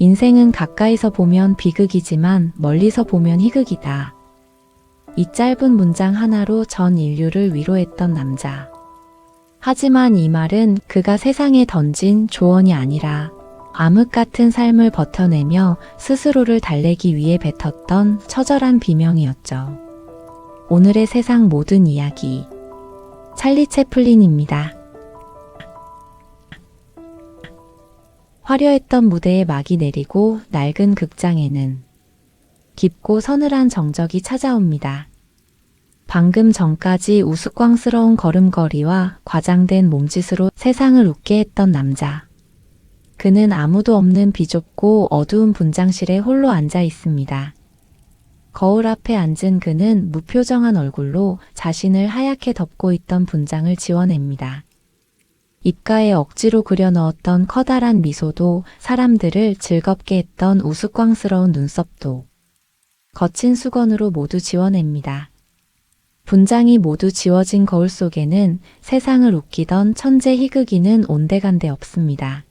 인생은 가까이서 보면 비극이지만 멀리서 보면 희극이다. 이 짧은 문장 하나로 전 인류를 위로했던 남자. 하지만 이 말은 그가 세상에 던진 조언이 아니라 암흑 같은 삶을 버텨내며 스스로를 달래기 위해 뱉었던 처절한 비명이었죠. 오늘의 세상 모든 이야기. 찰리 채플린입니다. 화려했던 무대에 막이 내리고 낡은 극장에는 깊고 서늘한 정적이 찾아옵니다. 방금 전까지 우스꽝스러운 걸음걸이와 과장된 몸짓으로 세상을 웃게 했던 남자. 그는 아무도 없는 비좁고 어두운 분장실에 홀로 앉아 있습니다. 거울 앞에 앉은 그는 무표정한 얼굴로 자신을 하얗게 덮고 있던 분장을 지워냅니다. 입가에 억지로 그려 넣었던 커다란 미소도 사람들을 즐겁게 했던 우스꽝스러운 눈썹도 거친 수건으로 모두 지워냅니다. 분장이 모두 지워진 거울 속에는 세상을 웃기던 천재 희극인은 온데간데 없습니다.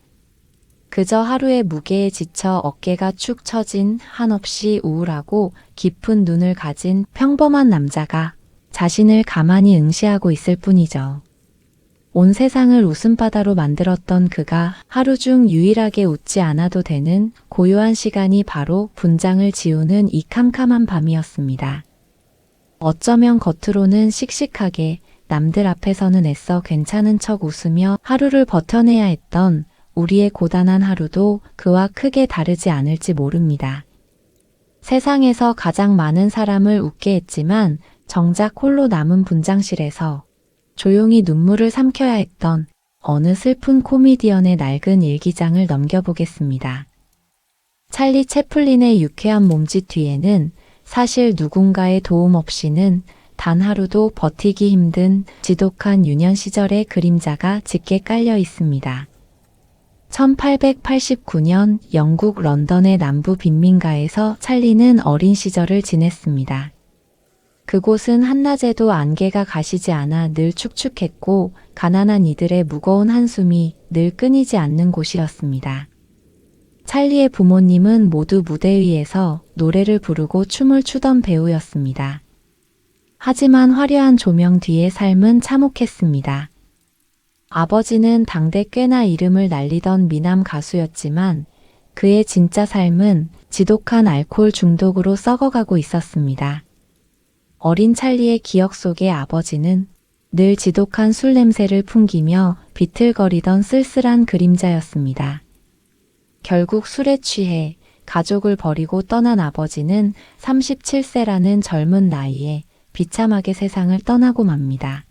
그저 하루의 무게에 지쳐 어깨가 축 처진 한없이 우울하고 깊은 눈을 가진 평범한 남자가 자신을 가만히 응시하고 있을 뿐이죠. 온 세상을 웃음바다로 만들었던 그가 하루 중 유일하게 웃지 않아도 되는 고요한 시간이 바로 분장을 지우는 이 캄캄한 밤이었습니다. 어쩌면 겉으로는 씩씩하게 남들 앞에서는 애써 괜찮은 척 웃으며 하루를 버텨내야 했던 우리의 고단한 하루도 그와 크게 다르지 않을지 모릅니다. 세상에서 가장 많은 사람을 웃게 했지만 정작 홀로 남은 분장실에서 조용히 눈물을 삼켜야 했던 어느 슬픈 코미디언의 낡은 일기장을 넘겨보겠습니다. 찰리 채플린의 유쾌한 몸짓 뒤에는 사실 누군가의 도움 없이는 단 하루도 버티기 힘든 지독한 유년 시절의 그림자가 짙게 깔려 있습니다. 1889년 영국 런던의 남부 빈민가에서 찰리는 어린 시절을 지냈습니다. 그곳은 한낮에도 안개가 가시지 않아 늘 축축했고 가난한 이들의 무거운 한숨이 늘 끊이지 않는 곳이었습니다. 찰리의 부모님은 모두 무대 위에서 노래를 부르고 춤을 추던 배우였습니다. 하지만 화려한 조명 뒤의 삶은 참혹했습니다. 아버지는 당대 꽤나 이름을 날리던 미남 가수였지만 그의 진짜 삶은 지독한 알코올 중독으로 썩어가고 있었습니다. 어린 찰리의 기억 속의 아버지는 늘 지독한 술 냄새를 풍기며 비틀거리던 쓸쓸한 그림자였습니다. 결국 술에 취해 가족을 버리고 떠난 아버지는 37세라는 젊은 나이에 비참하게 세상을 떠나고 맙니다.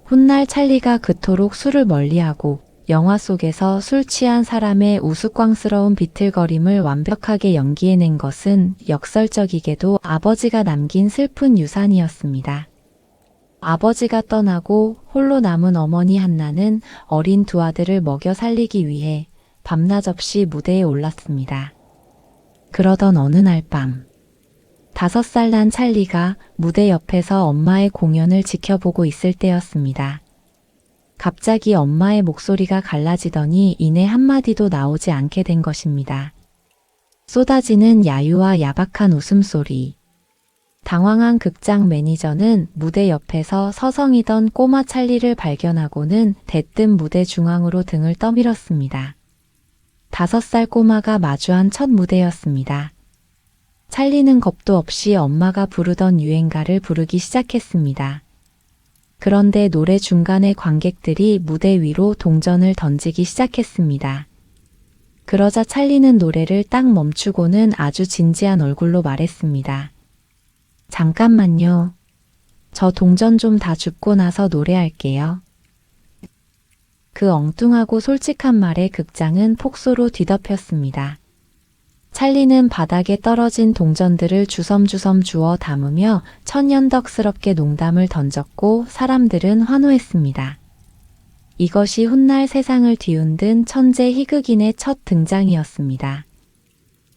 훗날 찰리가 그토록 술을 멀리하고 영화 속에서 술 취한 사람의 우스꽝스러운 비틀거림을 완벽하게 연기해낸 것은 역설적이게도 아버지가 남긴 슬픈 유산이었습니다. 아버지가 떠나고 홀로 남은 어머니 한나는 어린 두 아들을 먹여 살리기 위해 밤낮 없이 무대에 올랐습니다. 그러던 어느 날 밤, 5살 난 찰리가 무대 옆에서 엄마의 공연을 지켜보고 있을 때였습니다. 갑자기 엄마의 목소리가 갈라지더니 이내 한마디도 나오지 않게 된 것입니다. 쏟아지는 야유와 야박한 웃음소리. 당황한 극장 매니저는 무대 옆에서 서성이던 꼬마 찰리를 발견하고는 대뜸 무대 중앙으로 등을 떠밀었습니다. 5살 꼬마가 마주한 첫 무대였습니다. 찰리는 겁도 없이 엄마가 부르던 유행가를 부르기 시작했습니다. 그런데 노래 중간에 관객들이 무대 위로 동전을 던지기 시작했습니다. 그러자 찰리는 노래를 딱 멈추고는 아주 진지한 얼굴로 말했습니다. 잠깐만요. 저 동전 좀 다 줍고 나서 노래할게요. 그 엉뚱하고 솔직한 말에 극장은 폭소로 뒤덮였습니다. 찰리는 바닥에 떨어진 동전들을 주섬주섬 주워 담으며 천연덕스럽게 농담을 던졌고 사람들은 환호했습니다. 이것이 훗날 세상을 뒤흔든 천재 희극인의 첫 등장이었습니다.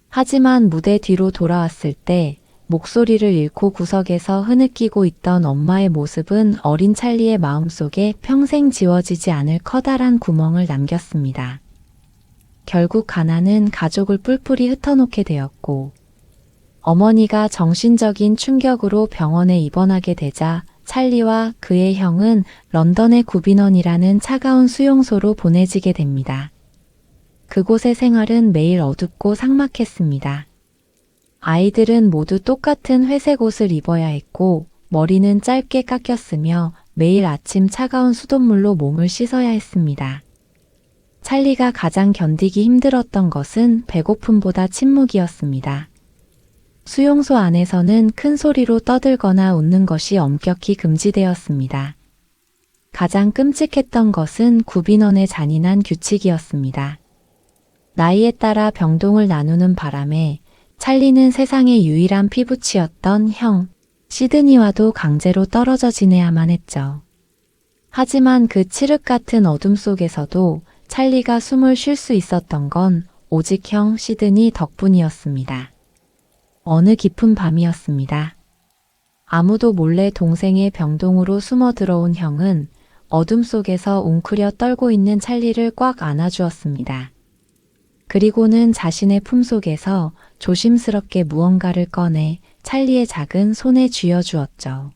하지만 무대 뒤로 돌아왔을 때 목소리를 잃고 구석에서 흐느끼고 있던 엄마의 모습은 어린 찰리의 마음속에 평생 지워지지 않을 커다란 구멍을 남겼습니다. 결국 가나는 가족을 뿔뿔이 흩어놓게 되었고, 어머니가 정신적인 충격으로 병원에 입원하게 되자 찰리와 그의 형은 런던의 구비넌이라는 차가운 수용소로 보내지게 됩니다. 그곳의 생활은 매일 어둡고 삭막했습니다. 아이들은 모두 똑같은 회색 옷을 입어야 했고 머리는 짧게 깎였으며 매일 아침 차가운 수돗물로 몸을 씻어야 했습니다. 찰리가 가장 견디기 힘들었던 것은 배고픔보다 침묵이었습니다. 수용소 안에서는 큰 소리로 떠들거나 웃는 것이 엄격히 금지되었습니다. 가장 끔찍했던 것은 구비넌의 잔인한 규칙이었습니다. 나이에 따라 병동을 나누는 바람에 찰리는 세상의 유일한 피부치였던 형, 시드니와도 강제로 떨어져 지내야만 했죠. 하지만 그 칠흑 같은 어둠 속에서도 찰리가 숨을 쉴 수 있었던 건 오직 형 시드니 덕분이었습니다. 어느 깊은 밤이었습니다. 아무도 몰래 동생의 병동으로 숨어 들어온 형은 어둠 속에서 웅크려 떨고 있는 찰리를 꽉 안아주었습니다. 그리고는 자신의 품속에서 조심스럽게 무언가를 꺼내 찰리의 작은 손에 쥐어주었죠.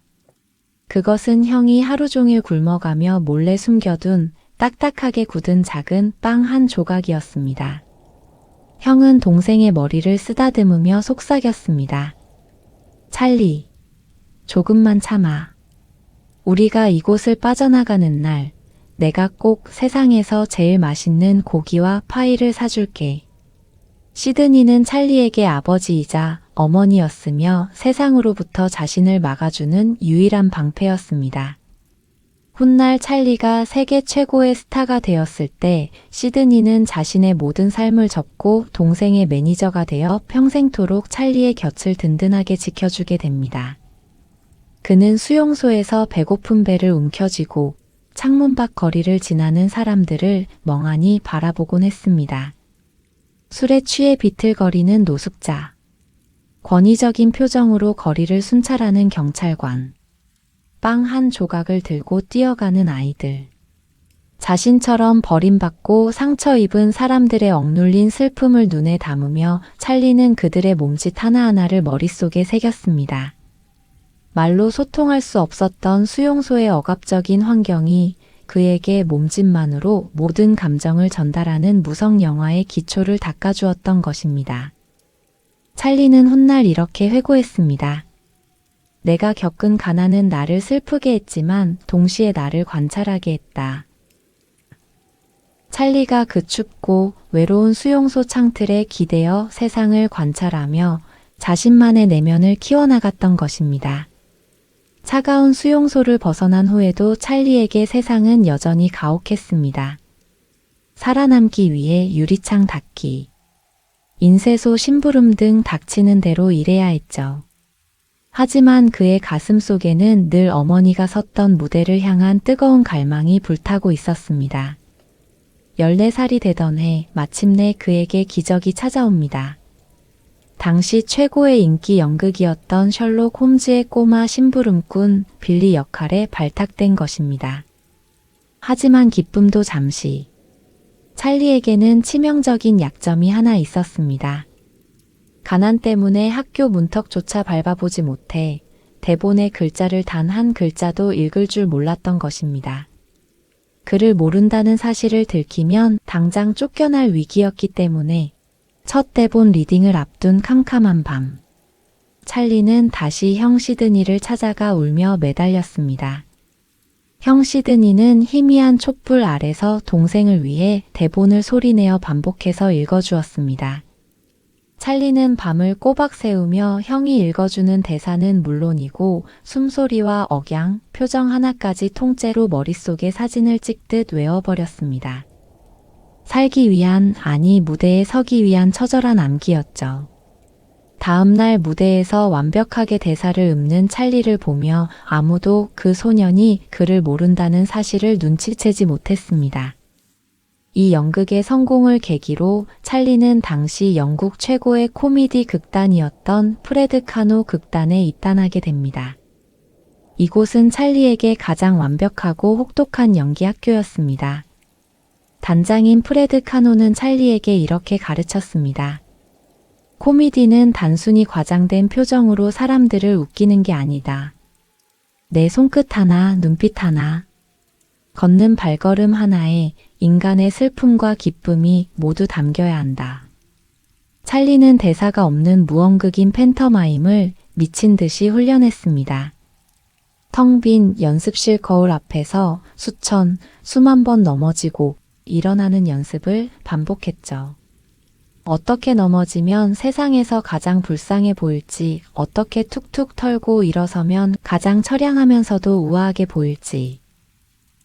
그것은 형이 하루 종일 굶어가며 몰래 숨겨둔 딱딱하게 굳은 작은 빵 한 조각이었습니다. 형은 동생의 머리를 쓰다듬으며 속삭였습니다. 찰리, 조금만 참아. 우리가 이곳을 빠져나가는 날, 내가 꼭 세상에서 제일 맛있는 고기와 파이를 사줄게. 시드니는 찰리에게 아버지이자 어머니였으며 세상으로부터 자신을 막아주는 유일한 방패였습니다. 훗날 찰리가 세계 최고의 스타가 되었을 때 시드니는 자신의 모든 삶을 접고 동생의 매니저가 되어 평생토록 찰리의 곁을 든든하게 지켜주게 됩니다. 그는 수용소에서 배고픈 배를 움켜쥐고 창문 밖 거리를 지나는 사람들을 멍하니 바라보곤 했습니다. 술에 취해 비틀거리는 노숙자, 권위적인 표정으로 거리를 순찰하는 경찰관, 빵 한 조각을 들고 뛰어가는 아이들. 자신처럼 버림받고 상처 입은 사람들의 억눌린 슬픔을 눈에 담으며 찰리는 그들의 몸짓 하나하나를 머릿속에 새겼습니다. 말로 소통할 수 없었던 수용소의 억압적인 환경이 그에게 몸짓만으로 모든 감정을 전달하는 무성 영화의 기초를 닦아주었던 것입니다. 찰리는 훗날 이렇게 회고했습니다. 내가 겪은 가난은 나를 슬프게 했지만 동시에 나를 관찰하게 했다. 찰리가 그 춥고 외로운 수용소 창틀에 기대어 세상을 관찰하며 자신만의 내면을 키워나갔던 것입니다. 차가운 수용소를 벗어난 후에도 찰리에게 세상은 여전히 가혹했습니다. 살아남기 위해 유리창 닫기, 인쇄소 심부름 등 닥치는 대로 일해야 했죠. 하지만 그의 가슴 속에는 늘 어머니가 섰던 무대를 향한 뜨거운 갈망이 불타고 있었습니다. 14살이 되던 해 마침내 그에게 기적이 찾아옵니다. 당시 최고의 인기 연극이었던 셜록 홈즈의 꼬마 심부름꾼 빌리 역할에 발탁된 것입니다. 하지만 기쁨도 잠시. 찰리에게는 치명적인 약점이 하나 있었습니다. 가난 때문에 학교 문턱조차 밟아보지 못해 대본의 글자를 단 한 글자도 읽을 줄 몰랐던 것입니다. 글을 모른다는 사실을 들키면 당장 쫓겨날 위기였기 때문에 첫 대본 리딩을 앞둔 캄캄한 밤, 찰리는 다시 형 시드니를 찾아가 울며 매달렸습니다. 형 시드니는 희미한 촛불 아래서 동생을 위해 대본을 소리내어 반복해서 읽어주었습니다. 찰리는 밤을 꼬박 새우며 형이 읽어주는 대사는 물론이고 숨소리와 억양, 표정 하나까지 통째로 머릿속에 사진을 찍듯 외워버렸습니다. 살기 위한, 아니 무대에 서기 위한 처절한 암기였죠. 다음 날 무대에서 완벽하게 대사를 읊는 찰리를 보며 아무도 그 소년이 그를 모른다는 사실을 눈치채지 못했습니다. 이 연극의 성공을 계기로 찰리는 당시 영국 최고의 코미디 극단이었던 프레드 카노 극단에 입단하게 됩니다. 이곳은 찰리에게 가장 완벽하고 혹독한 연기 학교였습니다. 단장인 프레드 카노는 찰리에게 이렇게 가르쳤습니다. 코미디는 단순히 과장된 표정으로 사람들을 웃기는 게 아니다. 내 손끝 하나, 눈빛 하나, 걷는 발걸음 하나에 인간의 슬픔과 기쁨이 모두 담겨야 한다. 찰리는 대사가 없는 무언극인 팬터마임을 미친 듯이 훈련했습니다. 텅 빈 연습실 거울 앞에서 수만 번 넘어지고 일어나는 연습을 반복했죠. 어떻게 넘어지면 세상에서 가장 불쌍해 보일지, 어떻게 툭툭 털고 일어서면 가장 처량하면서도 우아하게 보일지.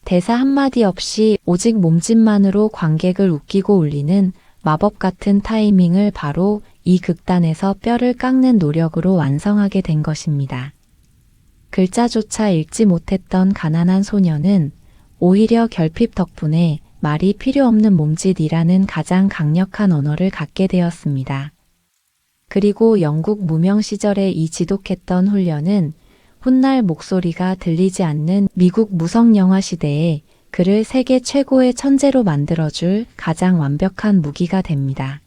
대사 한마디 없이 오직 몸짓만으로 관객을 웃기고 울리는 마법 같은 타이밍을 바로 이 극단에서 뼈를 깎는 노력으로 완성하게 된 것입니다. 글자조차 읽지 못했던 가난한 소녀는 오히려 결핍 덕분에 말이 필요 없는 몸짓이라는 가장 강력한 언어를 갖게 되었습니다. 그리고 영국 무명 시절에 이 지독했던 훈련은 훗날 목소리가 들리지 않는 미국 무성영화 시대에 그를 세계 최고의 천재로 만들어줄 가장 완벽한 무기가 됩니다.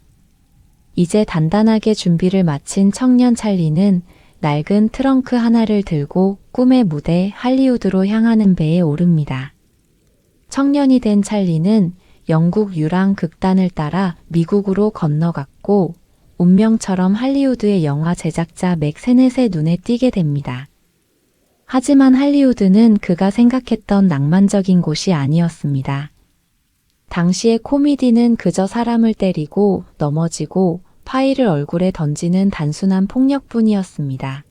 이제 단단하게 준비를 마친 청년 찰리는 낡은 트렁크 하나를 들고 꿈의 무대 할리우드로 향하는 배에 오릅니다. 청년이 된 찰리는 영국 유랑 극단을 따라 미국으로 건너갔고 운명처럼 할리우드의 영화 제작자 맥 세넷의 눈에 띄게 됩니다. 하지만 할리우드는 그가 생각했던 낭만적인 곳이 아니었습니다. 당시의 코미디는 그저 사람을 때리고 넘어지고 파일을 얼굴에 던지는 단순한 폭력뿐이었습니다.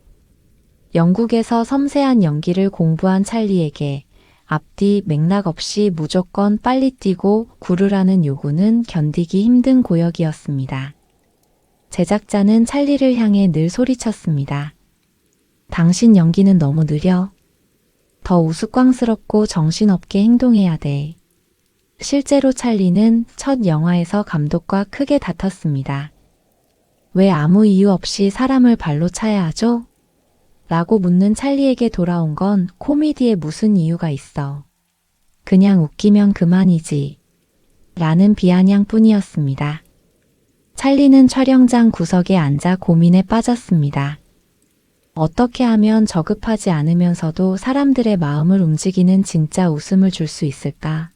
영국에서 섬세한 연기를 공부한 찰리에게 앞뒤 맥락 없이 무조건 빨리 뛰고 구르라는 요구는 견디기 힘든 고역이었습니다. 제작자는 찰리를 향해 늘 소리쳤습니다. 당신 연기는 너무 느려. 더 우스꽝스럽고 정신없게 행동해야 돼. 실제로 찰리는 첫 영화에서 감독과 크게 다퉜습니다. 왜 아무 이유 없이 사람을 발로 차야 하죠? 라고 묻는 찰리에게 돌아온 건 코미디에 무슨 이유가 있어. 그냥 웃기면 그만이지. 라는 비아냥뿐이었습니다. 찰리는 촬영장 구석에 앉아 고민에 빠졌습니다. 어떻게 하면 저급하지 않으면서도 사람들의 마음을 움직이는 진짜 웃음을 줄 수 있을까?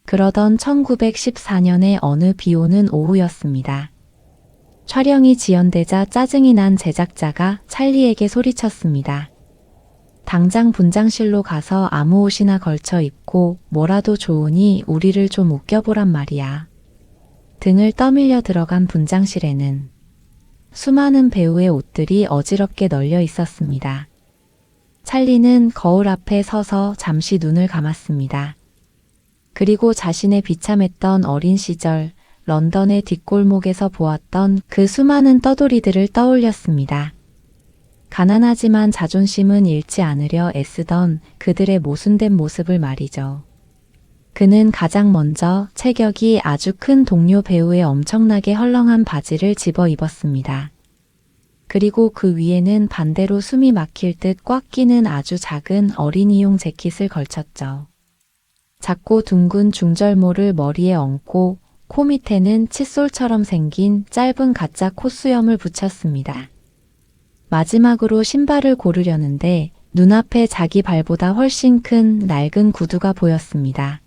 그러던 1914년의 어느 비 오는 오후였습니다. 촬영이 지연되자 짜증이 난 제작자가 찰리에게 소리쳤습니다. 당장 분장실로 가서 아무 옷이나 걸쳐 입고 뭐라도 좋으니 우리를 좀 웃겨보란 말이야. 등을 떠밀려 들어간 분장실에는 수많은 배우의 옷들이 어지럽게 널려 있었습니다. 찰리는 거울 앞에 서서 잠시 눈을 감았습니다. 그리고 자신의 비참했던 어린 시절 런던의 뒷골목에서 보았던 그 수많은 떠돌이들을 떠올렸습니다. 가난하지만 자존심은 잃지 않으려 애쓰던 그들의 모순된 모습을 말이죠. 그는 가장 먼저 체격이 아주 큰 동료 배우의 엄청나게 헐렁한 바지를 집어 입었습니다. 그리고 그 위에는 반대로 숨이 막힐 듯 꽉 끼는 아주 작은 어린이용 재킷을 걸쳤죠. 작고 둥근 중절모를 머리에 얹고 코 밑에는 칫솔처럼 생긴 짧은 가짜 콧수염을 붙였습니다. 마지막으로 신발을 고르려는데 눈앞에 자기 발보다 훨씬 큰 낡은 구두가 보였습니다.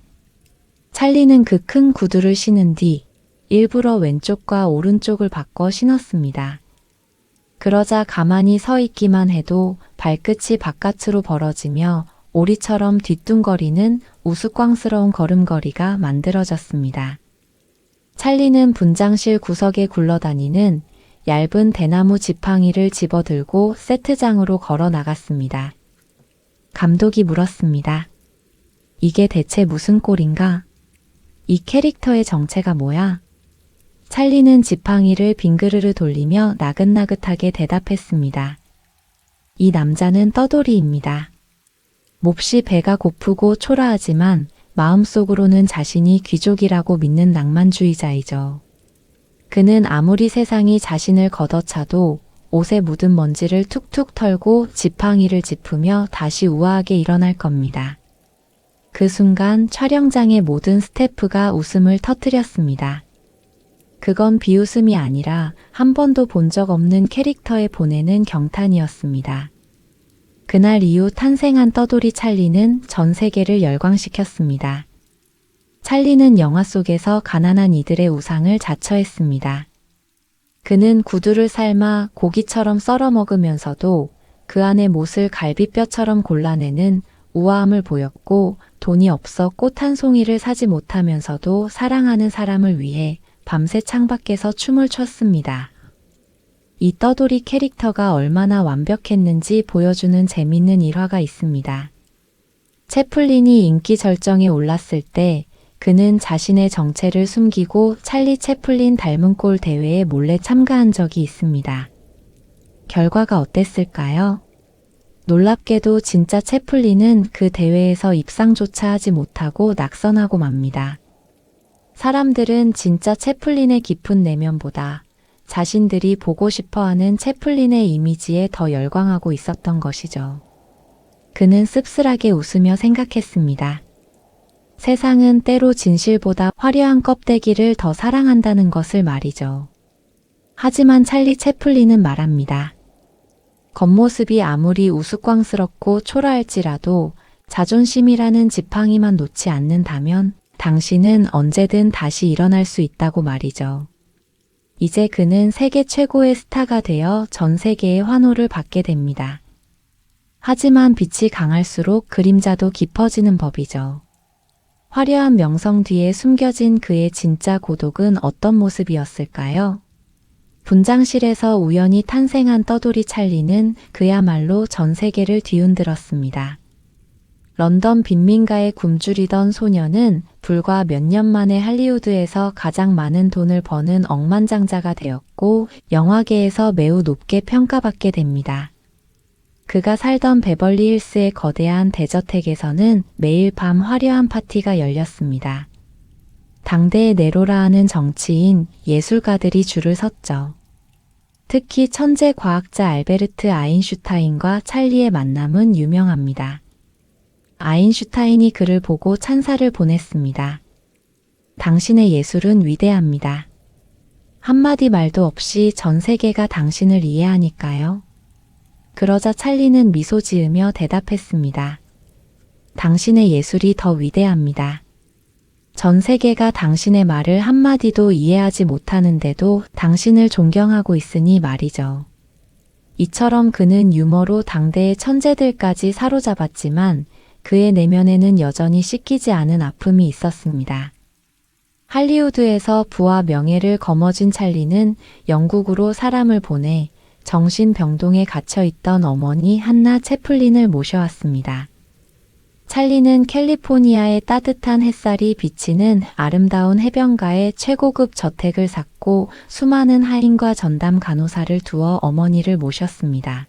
찰리는 그 큰 구두를 신은 뒤 일부러 왼쪽과 오른쪽을 바꿔 신었습니다. 그러자 가만히 서 있기만 해도 발끝이 바깥으로 벌어지며 오리처럼 뒤뚱거리는 우스꽝스러운 걸음걸이가 만들어졌습니다. 찰리는 분장실 구석에 굴러다니는 얇은 대나무 지팡이를 집어들고 세트장으로 걸어 나갔습니다. 감독이 물었습니다. 이게 대체 무슨 꼴인가? 이 캐릭터의 정체가 뭐야? 찰리는 지팡이를 빙그르르 돌리며 나긋나긋하게 대답했습니다. 이 남자는 떠돌이입니다. 몹시 배가 고프고 초라하지만 마음속으로는 자신이 귀족이라고 믿는 낭만주의자이죠. 그는 아무리 세상이 자신을 걷어차도 옷에 묻은 먼지를 툭툭 털고 지팡이를 짚으며 다시 우아하게 일어날 겁니다. 그 순간 촬영장의 모든 스태프가 웃음을 터뜨렸습니다. 그건 비웃음이 아니라 한 번도 본 적 없는 캐릭터에 보내는 경탄이었습니다. 그날 이후 탄생한 떠돌이 찰리는 전 세계를 열광시켰습니다. 찰리는 영화 속에서 가난한 이들의 우상을 자처했습니다. 그는 구두를 삶아 고기처럼 썰어 먹으면서도 그 안에 못을 갈비뼈처럼 골라내는 우아함을 보였고, 돈이 없어 꽃 한 송이를 사지 못하면서도 사랑하는 사람을 위해 밤새 창밖에서 춤을 췄습니다. 이 떠돌이 캐릭터가 얼마나 완벽했는지 보여주는 재밌는 일화가 있습니다. 채플린이 인기 절정에 올랐을 때 그는 자신의 정체를 숨기고 찰리 채플린 닮은 꼴 대회에 몰래 참가한 적이 있습니다. 결과가 어땠을까요? 놀랍게도 진짜 채플린은 그 대회에서 입상조차 하지 못하고 낙선하고 맙니다. 사람들은 진짜 채플린의 깊은 내면보다 자신들이 보고 싶어하는 채플린의 이미지에 더 열광하고 있었던 것이죠. 그는 씁쓸하게 웃으며 생각했습니다. 세상은 때로 진실보다 화려한 껍데기를 더 사랑한다는 것을 말이죠. 하지만 찰리 채플린은 말합니다. 겉모습이 아무리 우스꽝스럽고 초라할지라도 자존심이라는 지팡이만 놓지 않는다면 당신은 언제든 다시 일어날 수 있다고 말이죠. 이제 그는 세계 최고의 스타가 되어 전 세계의 환호를 받게 됩니다. 하지만 빛이 강할수록 그림자도 깊어지는 법이죠. 화려한 명성 뒤에 숨겨진 그의 진짜 고독은 어떤 모습이었을까요? 분장실에서 우연히 탄생한 떠돌이 찰리는 그야말로 전 세계를 뒤흔들었습니다. 런던 빈민가에 굶주리던 소녀는 불과 몇 년 만에 할리우드에서 가장 많은 돈을 버는 억만장자가 되었고 영화계에서 매우 높게 평가받게 됩니다. 그가 살던 베벌리 힐스의 거대한 대저택에서는 매일 밤 화려한 파티가 열렸습니다. 당대의 네로라 하는 정치인, 예술가들이 줄을 섰죠. 특히 천재 과학자 알베르트 아인슈타인과 찰리의 만남은 유명합니다. 아인슈타인이 그를 보고 찬사를 보냈습니다. 당신의 예술은 위대합니다. 한마디 말도 없이 전 세계가 당신을 이해하니까요. 그러자 찰리는 미소 지으며 대답했습니다. 당신의 예술이 더 위대합니다. 전 세계가 당신의 말을 한마디도 이해하지 못하는데도 당신을 존경하고 있으니 말이죠. 이처럼 그는 유머로 당대의 천재들까지 사로잡았지만 그의 내면에는 여전히 씻기지 않은 아픔이 있었습니다. 할리우드에서 부와 명예를 거머쥔 찰리는 영국으로 사람을 보내 정신병동에 갇혀있던 어머니 한나 채플린을 모셔왔습니다. 찰리는 캘리포니아의 따뜻한 햇살이 비치는 아름다운 해변가에 최고급 저택을 샀고 수많은 하인과 전담 간호사를 두어 어머니를 모셨습니다.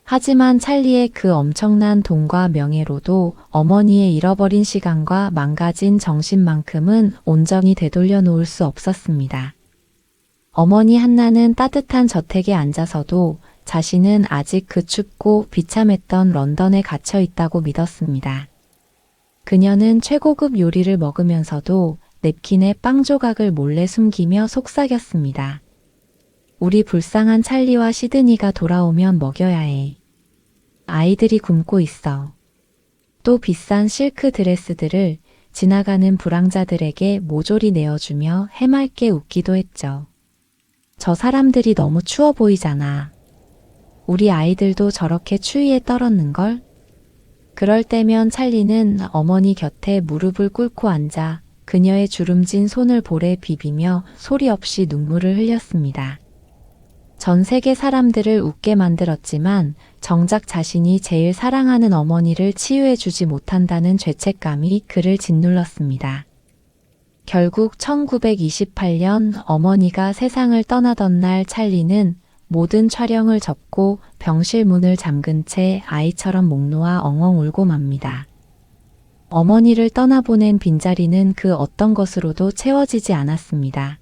하지만 찰리의 그 엄청난 돈과 명예로도 어머니의 잃어버린 시간과 망가진 정신만큼은 온전히 되돌려 놓을 수 없었습니다. 어머니 한나는 따뜻한 저택에 앉아서도 자신은 아직 그 춥고 비참했던 런던에 갇혀 있다고 믿었습니다. 그녀는 최고급 요리를 먹으면서도 냅킨에 빵 조각을 몰래 숨기며 속삭였습니다. 우리 불쌍한 찰리와 시드니가 돌아오면 먹여야 해. 아이들이 굶고 있어. 또 비싼 실크 드레스들을 지나가는 불황자들에게 모조리 내어주며 해맑게 웃기도 했죠. 저 사람들이 너무 추워 보이잖아. 우리 아이들도 저렇게 추위에 떨었는걸? 그럴 때면 찰리는 어머니 곁에 무릎을 꿇고 앉아 그녀의 주름진 손을 볼에 비비며 소리 없이 눈물을 흘렸습니다. 전 세계 사람들을 웃게 만들었지만 정작 자신이 제일 사랑하는 어머니를 치유해주지 못한다는 죄책감이 그를 짓눌렀습니다. 결국 1928년 어머니가 세상을 떠나던 날 찰리는 모든 촬영을 접고 병실 문을 잠근 채 아이처럼 목 놓아 엉엉 울고 맙니다. 어머니를 떠나보낸 빈자리는 그 어떤 것으로도 채워지지 않았습니다.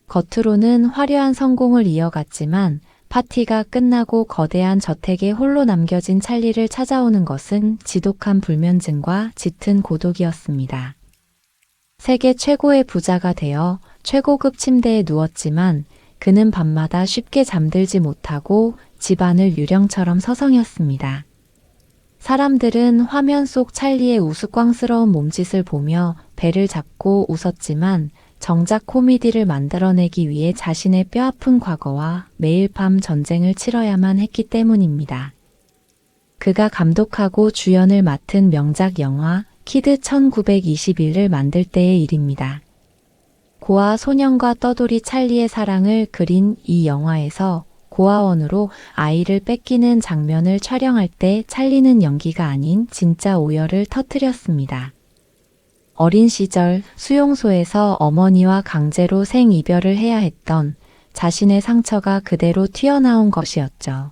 겉으로는 화려한 성공을 이어갔지만 파티가 끝나고 거대한 저택에 홀로 남겨진 찰리를 찾아오는 것은 지독한 불면증과 짙은 고독이었습니다. 세계 최고의 부자가 되어 최고급 침대에 누웠지만 그는 밤마다 쉽게 잠들지 못하고 집안을 유령처럼 서성였습니다. 사람들은 화면 속 찰리의 우스꽝스러운 몸짓을 보며 배를 잡고 웃었지만 정작 코미디를 만들어내기 위해 자신의 뼈아픈 과거와 매일 밤 전쟁을 치러야만 했기 때문입니다. 그가 감독하고 주연을 맡은 명작 영화 키드 1921을 만들 때의 일입니다. 고아 소년과 떠돌이 찰리의 사랑을 그린 이 영화에서 고아원으로 아이를 뺏기는 장면을 촬영할 때 찰리는 연기가 아닌 진짜 오열을 터뜨렸습니다. 어린 시절 수용소에서 어머니와 강제로 생이별을 해야 했던 자신의 상처가 그대로 튀어나온 것이었죠.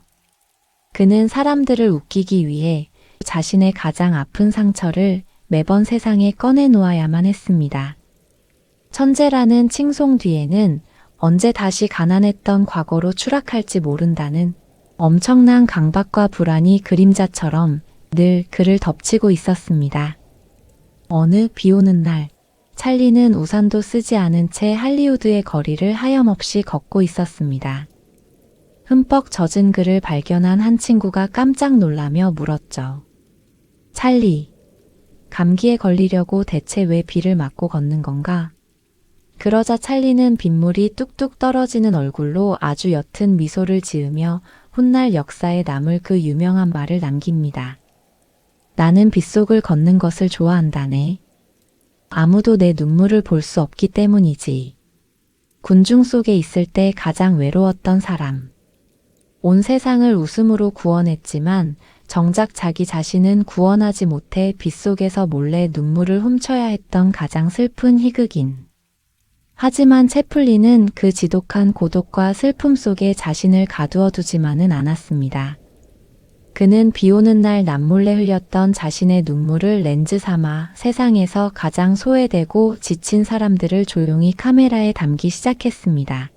그는 사람들을 웃기기 위해 자신의 가장 아픈 상처를 매번 세상에 꺼내놓아야만 했습니다. 천재라는 칭송 뒤에는 언제 다시 가난했던 과거로 추락할지 모른다는 엄청난 강박과 불안이 그림자처럼 늘 그를 덮치고 있었습니다. 어느 비 오는 날, 찰리는 우산도 쓰지 않은 채 할리우드의 거리를 하염없이 걷고 있었습니다. 흠뻑 젖은 그를 발견한 한 친구가 깜짝 놀라며 물었죠. 찰리, 감기에 걸리려고 대체 왜 비를 맞고 걷는 건가? 그러자 찰리는 빗물이 뚝뚝 떨어지는 얼굴로 아주 옅은 미소를 지으며 훗날 역사에 남을 그 유명한 말을 남깁니다. 나는 빗속을 걷는 것을 좋아한다네. 아무도 내 눈물을 볼 수 없기 때문이지. 군중 속에 있을 때 가장 외로웠던 사람. 온 세상을 웃음으로 구원했지만 정작 자기 자신은 구원하지 못해 빗속에서 몰래 눈물을 훔쳐야 했던 가장 슬픈 희극인. 하지만 채플린은 그 지독한 고독과 슬픔 속에 자신을 가두어 두지만은 않았습니다. 그는 비 오는 날 남몰래 흘렸던 자신의 눈물을 렌즈 삼아 세상에서 가장 소외되고 지친 사람들을 조용히 카메라에 담기 시작했습니다.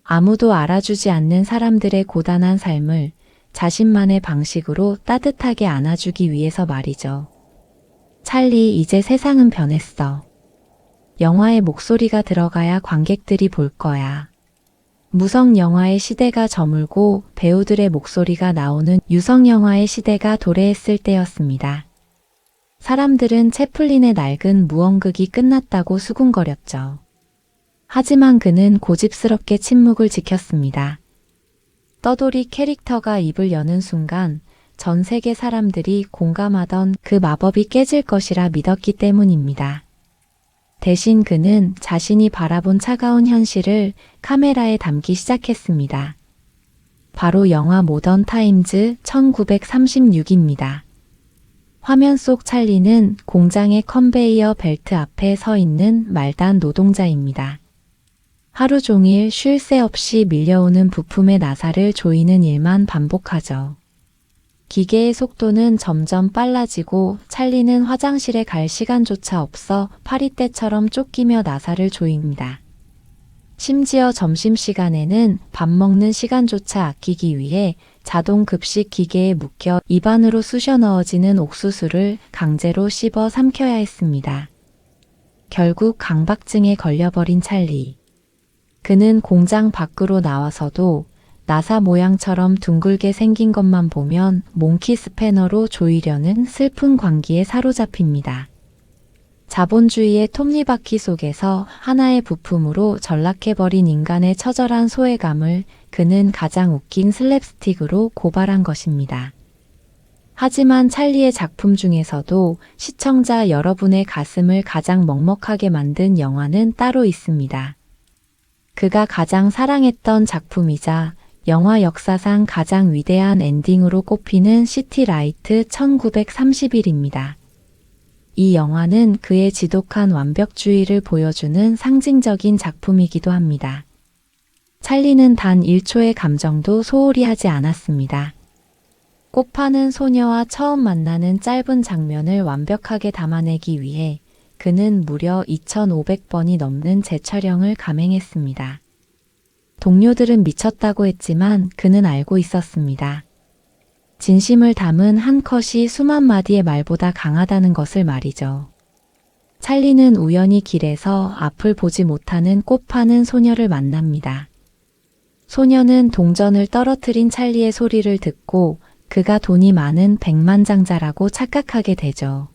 아무도 알아주지 않는 사람들의 고단한 삶을 자신만의 방식으로 따뜻하게 안아주기 위해서 말이죠. 찰리, 이제 세상은 변했어. 영화에 목소리가 들어가야 관객들이 볼 거야. 무성 영화의 시대가 저물고 배우들의 목소리가 나오는 유성 영화의 시대가 도래했을 때였습니다. 사람들은 채플린의 낡은 무언극이 끝났다고 수군거렸죠. 하지만 그는 고집스럽게 침묵을 지켰습니다. 떠돌이 캐릭터가 입을 여는 순간 전 세계 사람들이 공감하던 그 마법이 깨질 것이라 믿었기 때문입니다. 대신 그는 자신이 바라본 차가운 현실을 카메라에 담기 시작했습니다. 바로 영화 모던 타임즈 1936입니다. 화면 속 찰리는 공장의 컨베이어 벨트 앞에 서 있는 말단 노동자입니다. 하루 종일 쉴 새 없이 밀려오는 부품의 나사를 조이는 일만 반복하죠. 기계의 속도는 점점 빨라지고 찰리는 화장실에 갈 시간조차 없어 파리떼처럼 쫓기며 나사를 조입니다. 심지어 점심시간에는 밥 먹는 시간조차 아끼기 위해 자동 급식 기계에 묵혀 입안으로 쑤셔 넣어지는 옥수수를 강제로 씹어 삼켜야 했습니다. 결국 강박증에 걸려버린 찰리. 그는 공장 밖으로 나와서도 나사 모양처럼 둥글게 생긴 것만 보면 몽키 스패너로 조이려는 슬픈 광기에 사로잡힙니다. 자본주의의 톱니바퀴 속에서 하나의 부품으로 전락해버린 인간의 처절한 소외감을 그는 가장 웃긴 슬랩스틱으로 고발한 것입니다. 하지만 찰리의 작품 중에서도 시청자 여러분의 가슴을 가장 먹먹하게 만든 영화는 따로 있습니다. 그가 가장 사랑했던 작품이자 영화 역사상 가장 위대한 엔딩으로 꼽히는 시티라이트 1931입니다. 이 영화는 그의 지독한 완벽주의를 보여주는 상징적인 작품이기도 합니다. 찰리는 단 1초의 감정도 소홀히 하지 않았습니다. 꽃 파는 소녀와 처음 만나는 짧은 장면을 완벽하게 담아내기 위해 그는 무려 2,500번이 넘는 재촬영을 감행했습니다. 동료들은 미쳤다고 했지만 그는 알고 있었습니다. 진심을 담은 한 컷이 수만 마디의 말보다 강하다는 것을 말이죠. 찰리는 우연히 길에서 앞을 보지 못하는 꽃 파는 소녀를 만납니다. 소녀는 동전을 떨어뜨린 찰리의 소리를 듣고 그가 돈이 많은 백만장자라고 착각하게 되죠.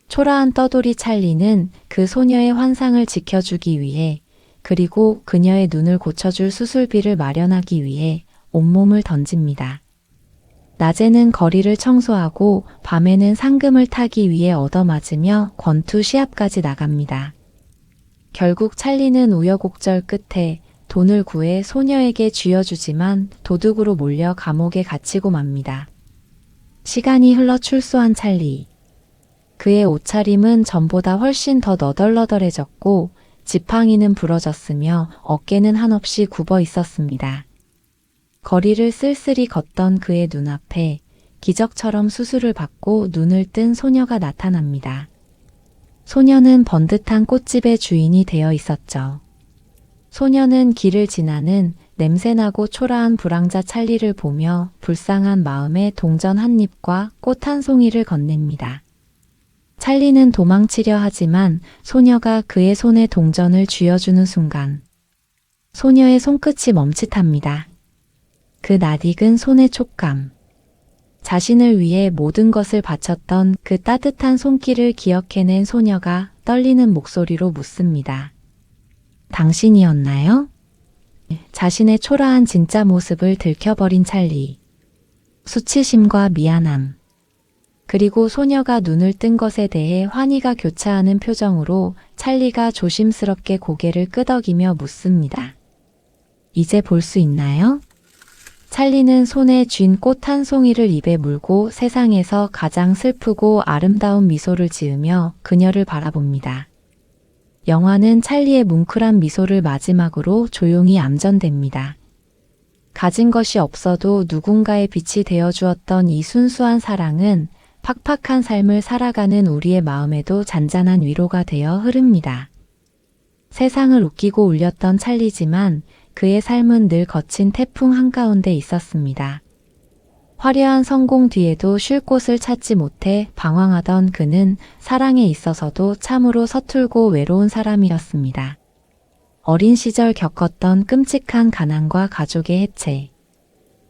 초라한 떠돌이 찰리는 그 소녀의 환상을 지켜주기 위해 그리고 그녀의 눈을 고쳐줄 수술비를 마련하기 위해 온몸을 던집니다. 낮에는 거리를 청소하고 밤에는 상금을 타기 위해 얻어맞으며 권투 시합까지 나갑니다. 결국 찰리는 우여곡절 끝에 돈을 구해 소녀에게 쥐어주지만 도둑으로 몰려 감옥에 갇히고 맙니다. 시간이 흘러 출소한 찰리. 그의 옷차림은 전보다 훨씬 더 너덜너덜해졌고 지팡이는 부러졌으며 어깨는 한없이 굽어 있었습니다. 거리를 쓸쓸히 걷던 그의 눈앞에 기적처럼 수술을 받고 눈을 뜬 소녀가 나타납니다. 소녀는 번듯한 꽃집의 주인이 되어 있었죠. 소녀는 길을 지나는 냄새나고 초라한 불황자 찰리를 보며 불쌍한 마음에 동전 한 입과 꽃 한 송이를 건넵니다. 찰리는 도망치려 하지만 소녀가 그의 손에 동전을 쥐어주는 순간 소녀의 손끝이 멈칫합니다. 그 낯익은 손의 촉감. 자신을 위해 모든 것을 바쳤던 그 따뜻한 손길을 기억해낸 소녀가 떨리는 목소리로 묻습니다. 당신이었나요? 자신의 초라한 진짜 모습을 들켜버린 찰리. 수치심과 미안함. 그리고 소녀가 눈을 뜬 것에 대해 환희가 교차하는 표정으로 찰리가 조심스럽게 고개를 끄덕이며 묻습니다. 이제 볼 수 있나요? 찰리는 손에 쥔 꽃 한 송이를 입에 물고 세상에서 가장 슬프고 아름다운 미소를 지으며 그녀를 바라봅니다. 영화는 찰리의 뭉클한 미소를 마지막으로 조용히 암전됩니다. 가진 것이 없어도 누군가의 빛이 되어주었던 이 순수한 사랑은 팍팍한 삶을 살아가는 우리의 마음에도 잔잔한 위로가 되어 흐릅니다. 세상을 웃기고 울렸던 찰리지만 그의 삶은 늘 거친 태풍 한가운데 있었습니다. 화려한 성공 뒤에도 쉴 곳을 찾지 못해 방황하던 그는 사랑에 있어서도 참으로 서툴고 외로운 사람이었습니다. 어린 시절 겪었던 끔찍한 가난과 가족의 해체.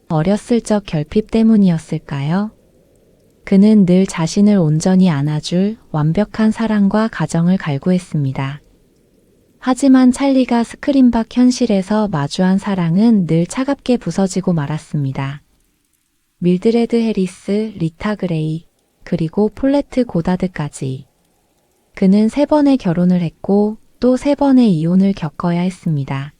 어렸을 적 결핍 때문이었을까요? 그는 늘 자신을 온전히 안아줄 완벽한 사랑과 가정을 갈구했습니다. 하지만 찰리가 스크린 밖 현실에서 마주한 사랑은 늘 차갑게 부서지고 말았습니다. 밀드레드 해리스, 리타 그레이, 그리고 폴레트 고다드까지. 그는 3번의 결혼을 했고 또 3번의 이혼을 겪어야 했습니다.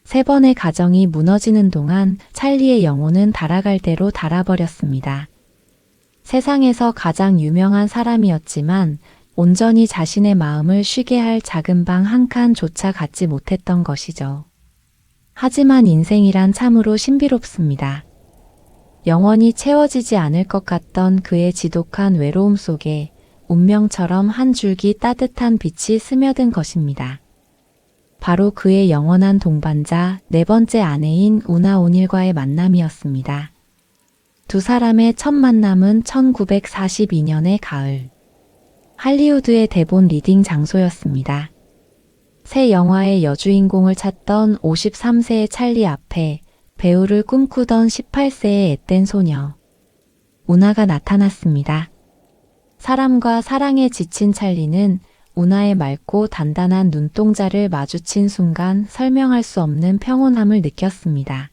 3번의 가정이 무너지는 동안 찰리의 영혼은 달아갈 대로 달아버렸습니다. 세상에서 가장 유명한 사람이었지만 온전히 자신의 마음을 쉬게 할 작은 방 한 칸조차 갖지 못했던 것이죠. 하지만 인생이란 참으로 신비롭습니다. 영원히 채워지지 않을 것 같던 그의 지독한 외로움 속에 운명처럼 한 줄기 따뜻한 빛이 스며든 것입니다. 바로 그의 영원한 동반자 4번째 아내인 우나 오닐과의 만남이었습니다. 두 사람의 첫 만남은 1942년의 가을. 할리우드의 대본 리딩 장소였습니다. 새 영화의 여주인공을 찾던 53세의 찰리 앞에 배우를 꿈꾸던 18세의 앳된 소녀. 우나가 나타났습니다. 사람과 사랑에 지친 찰리는 우나의 맑고 단단한 눈동자를 마주친 순간 설명할 수 없는 평온함을 느꼈습니다.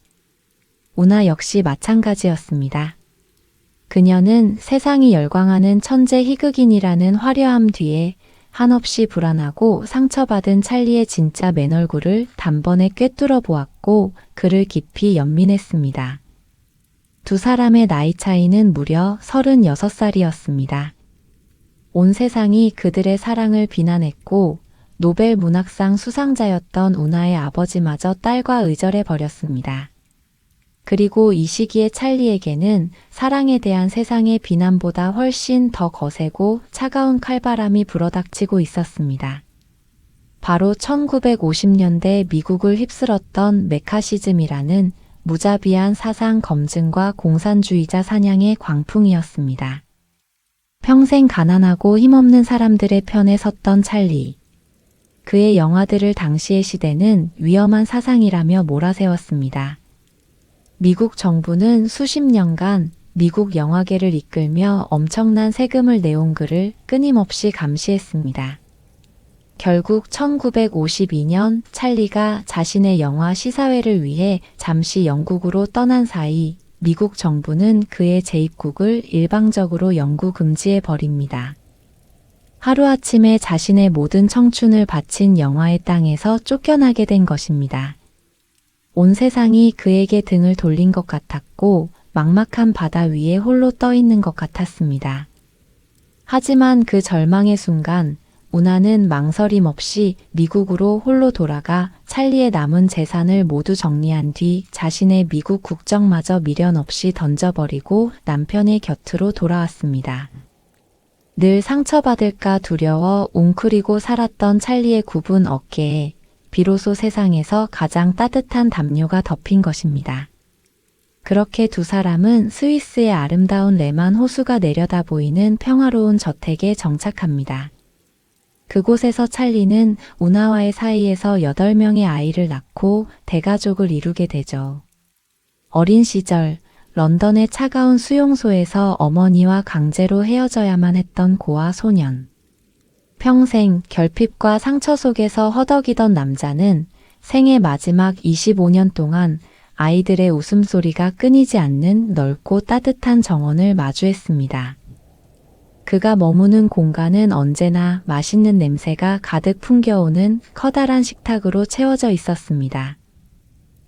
우나 역시 마찬가지였습니다. 그녀는 세상이 열광하는 천재 희극인이라는 화려함 뒤에 한없이 불안하고 상처받은 찰리의 진짜 맨얼굴을 단번에 꿰뚫어 보았고 그를 깊이 연민했습니다. 두 사람의 나이 차이는 무려 36살이었습니다. 온 세상이 그들의 사랑을 비난했고 노벨 문학상 수상자였던 우나의 아버지마저 딸과 의절해 버렸습니다. 그리고 이 시기의 찰리에게는 사랑에 대한 세상의 비난보다 훨씬 더 거세고 차가운 칼바람이 불어닥치고 있었습니다. 바로 1950년대 미국을 휩쓸었던 메카시즘이라는 무자비한 사상 검증과 공산주의자 사냥의 광풍이었습니다. 평생 가난하고 힘없는 사람들의 편에 섰던 찰리. 그의 영화들을 당시의 시대는 위험한 사상이라며 몰아세웠습니다. 미국 정부는 수십 년간 미국 영화계를 이끌며 엄청난 세금을 내온 그를 끊임없이 감시했습니다. 결국 1952년 찰리가 자신의 영화 시사회를 위해 잠시 영국으로 떠난 사이 미국 정부는 그의 재입국을 일방적으로 영구 금지해 버립니다. 하루아침에 자신의 모든 청춘을 바친 영화의 땅에서 쫓겨나게 된 것입니다. 온 세상이 그에게 등을 돌린 것 같았고 막막한 바다 위에 홀로 떠 있는 것 같았습니다. 하지만 그 절망의 순간 우나는 망설임 없이 미국으로 홀로 돌아가 찰리의 남은 재산을 모두 정리한 뒤 자신의 미국 국적마저 미련 없이 던져버리고 남편의 곁으로 돌아왔습니다. 늘 상처받을까 두려워 웅크리고 살았던 찰리의 굽은 어깨에 비로소 세상에서 가장 따뜻한 담요가 덮인 것입니다. 그렇게 두 사람은 스위스의 아름다운 레만 호수가 내려다 보이는 평화로운 저택에 정착합니다. 그곳에서 찰리는 우나와의 사이에서 8명의 아이를 낳고 대가족을 이루게 되죠. 어린 시절 런던의 차가운 수용소에서 어머니와 강제로 헤어져야만 했던 고아 소년. 평생 결핍과 상처 속에서 허덕이던 남자는 생애 마지막 25년 동안 아이들의 웃음소리가 끊이지 않는 넓고 따뜻한 정원을 마주했습니다. 그가 머무는 공간은 언제나 맛있는 냄새가 가득 풍겨오는 커다란 식탁으로 채워져 있었습니다.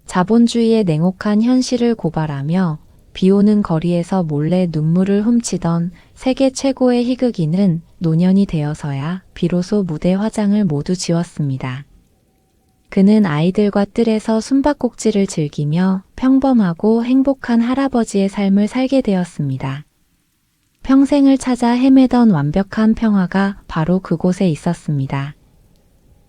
자본주의의 냉혹한 현실을 고발하며 비오는 거리에서 몰래 눈물을 훔치던 세계 최고의 희극인은 노년이 되어서야 비로소 무대 화장을 모두 지웠습니다. 그는 아이들과 뜰에서 숨바꼭질을 즐기며 평범하고 행복한 할아버지의 삶을 살게 되었습니다. 평생을 찾아 헤매던 완벽한 평화가 바로 그곳에 있었습니다.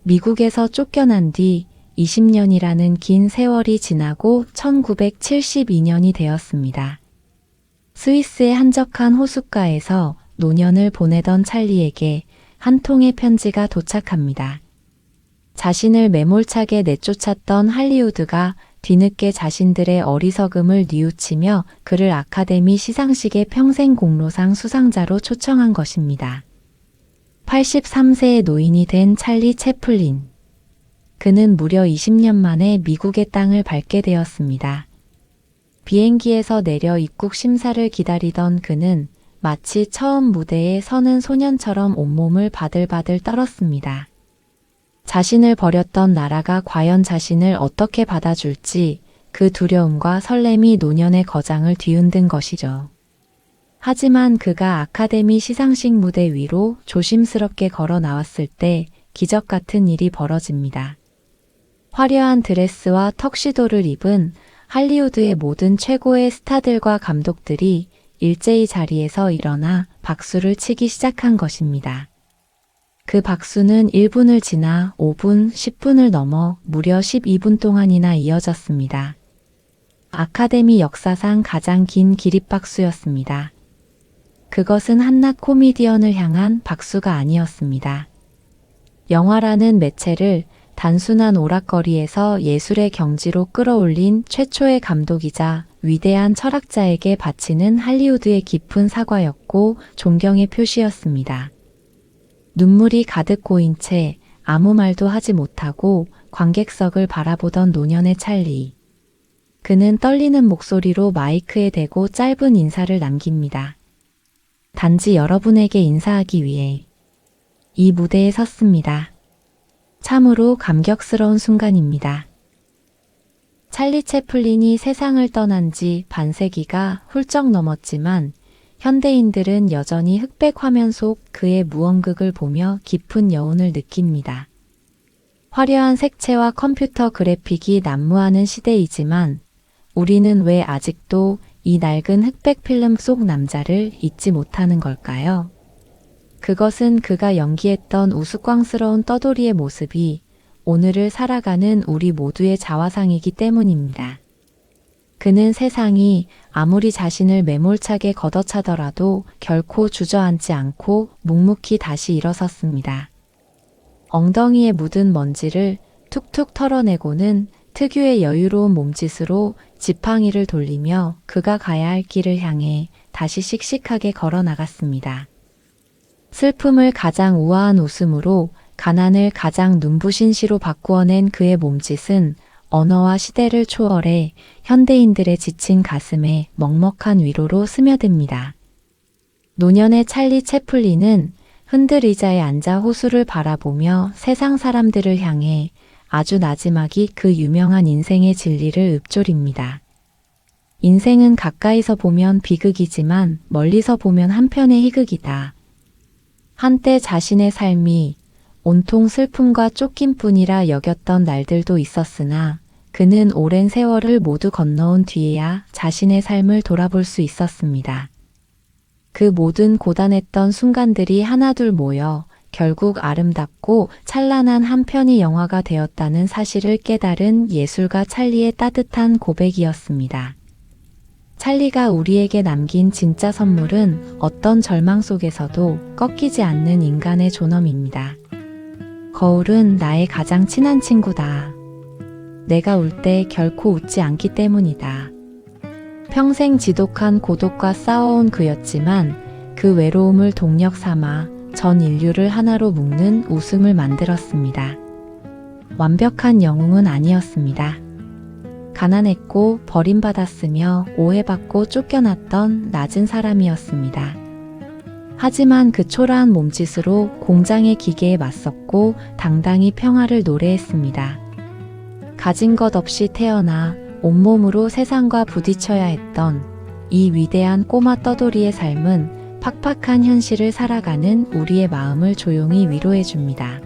미국에서 쫓겨난 뒤 20년이라는 긴 세월이 지나고 1972년이 되었습니다. 스위스의 한적한 호숫가에서 노년을 보내던 찰리에게 한 통의 편지가 도착합니다. 자신을 매몰차게 내쫓았던 할리우드가 뒤늦게 자신들의 어리석음을 뉘우치며 그를 아카데미 시상식의 평생 공로상 수상자로 초청한 것입니다. 83세의 노인이 된 찰리 채플린. 그는 무려 20년 만에 미국의 땅을 밟게 되었습니다. 비행기에서 내려 입국 심사를 기다리던 그는 마치 처음 무대에 서는 소년처럼 온몸을 바들바들 떨었습니다. 자신을 버렸던 나라가 과연 자신을 어떻게 받아줄지 그 두려움과 설렘이 노년의 거장을 뒤흔든 것이죠. 하지만 그가 아카데미 시상식 무대 위로 조심스럽게 걸어 나왔을 때 기적 같은 일이 벌어집니다. 화려한 드레스와 턱시도를 입은 할리우드의 모든 최고의 스타들과 감독들이 일제히 자리에서 일어나 박수를 치기 시작한 것입니다. 그 박수는 1분을 지나 5분, 10분을 넘어 무려 12분 동안이나 이어졌습니다. 아카데미 역사상 가장 긴 기립박수였습니다. 그것은 한낱 코미디언을 향한 박수가 아니었습니다. 영화라는 매체를 단순한 오락거리에서 예술의 경지로 끌어올린 최초의 감독이자 위대한 철학자에게 바치는 할리우드의 깊은 사과였고 존경의 표시였습니다. 눈물이 가득 고인 채 아무 말도 하지 못하고 관객석을 바라보던 노년의 찰리. 그는 떨리는 목소리로 마이크에 대고 짧은 인사를 남깁니다. 단지 여러분에게 인사하기 위해 이 무대에 섰습니다. 참으로 감격스러운 순간입니다. 찰리 채플린이 세상을 떠난 지 반세기가 훌쩍 넘었지만 현대인들은 여전히 흑백 화면 속 그의 무언극을 보며 깊은 여운을 느낍니다. 화려한 색채와 컴퓨터 그래픽이 난무하는 시대이지만 우리는 왜 아직도 이 낡은 흑백 필름 속 남자를 잊지 못하는 걸까요? 그것은 그가 연기했던 우스꽝스러운 떠돌이의 모습이 오늘을 살아가는 우리 모두의 자화상이기 때문입니다. 그는 세상이 아무리 자신을 매몰차게 걷어차더라도 결코 주저앉지 않고 묵묵히 다시 일어섰습니다. 엉덩이에 묻은 먼지를 툭툭 털어내고는 특유의 여유로운 몸짓으로 지팡이를 돌리며 그가 가야 할 길을 향해 다시 씩씩하게 걸어 나갔습니다. 슬픔을 가장 우아한 웃음으로, 가난을 가장 눈부신 시로 바꾸어낸 그의 몸짓은 언어와 시대를 초월해 현대인들의 지친 가슴에 먹먹한 위로로 스며듭니다. 노년의 찰리 채플린은 흔들 의자에 앉아 호수를 바라보며 세상 사람들을 향해 아주 나지막이 그 유명한 인생의 진리를 읊조립니다. 인생은 가까이서 보면 비극이지만 멀리서 보면 한편의 희극이다. 한때 자신의 삶이 온통 슬픔과 쫓김뿐이라 여겼던 날들도 있었으나 그는 오랜 세월을 모두 건너온 뒤에야 자신의 삶을 돌아볼 수 있었습니다. 그 모든 고단했던 순간들이 하나둘 모여 결국 아름답고 찬란한 한 편의 영화가 되었다는 사실을 깨달은 예술가 찰리의 따뜻한 고백이었습니다. 찰리가 우리에게 남긴 진짜 선물은 어떤 절망 속에서도 꺾이지 않는 인간의 존엄입니다. 거울은 나의 가장 친한 친구다. 내가 울 때 결코 웃지 않기 때문이다. 평생 지독한 고독과 싸워온 그였지만 그 외로움을 동력 삼아 전 인류를 하나로 묶는 웃음을 만들었습니다. 완벽한 영웅은 아니었습니다. 가난했고 버림받았으며 오해받고 쫓겨났던 낮은 사람이었습니다. 하지만 그 초라한 몸짓으로 공장의 기계에 맞섰고 당당히 평화를 노래했습니다. 가진 것 없이 태어나 온몸으로 세상과 부딪혀야 했던 이 위대한 꼬마 떠돌이의 삶은 팍팍한 현실을 살아가는 우리의 마음을 조용히 위로해 줍니다.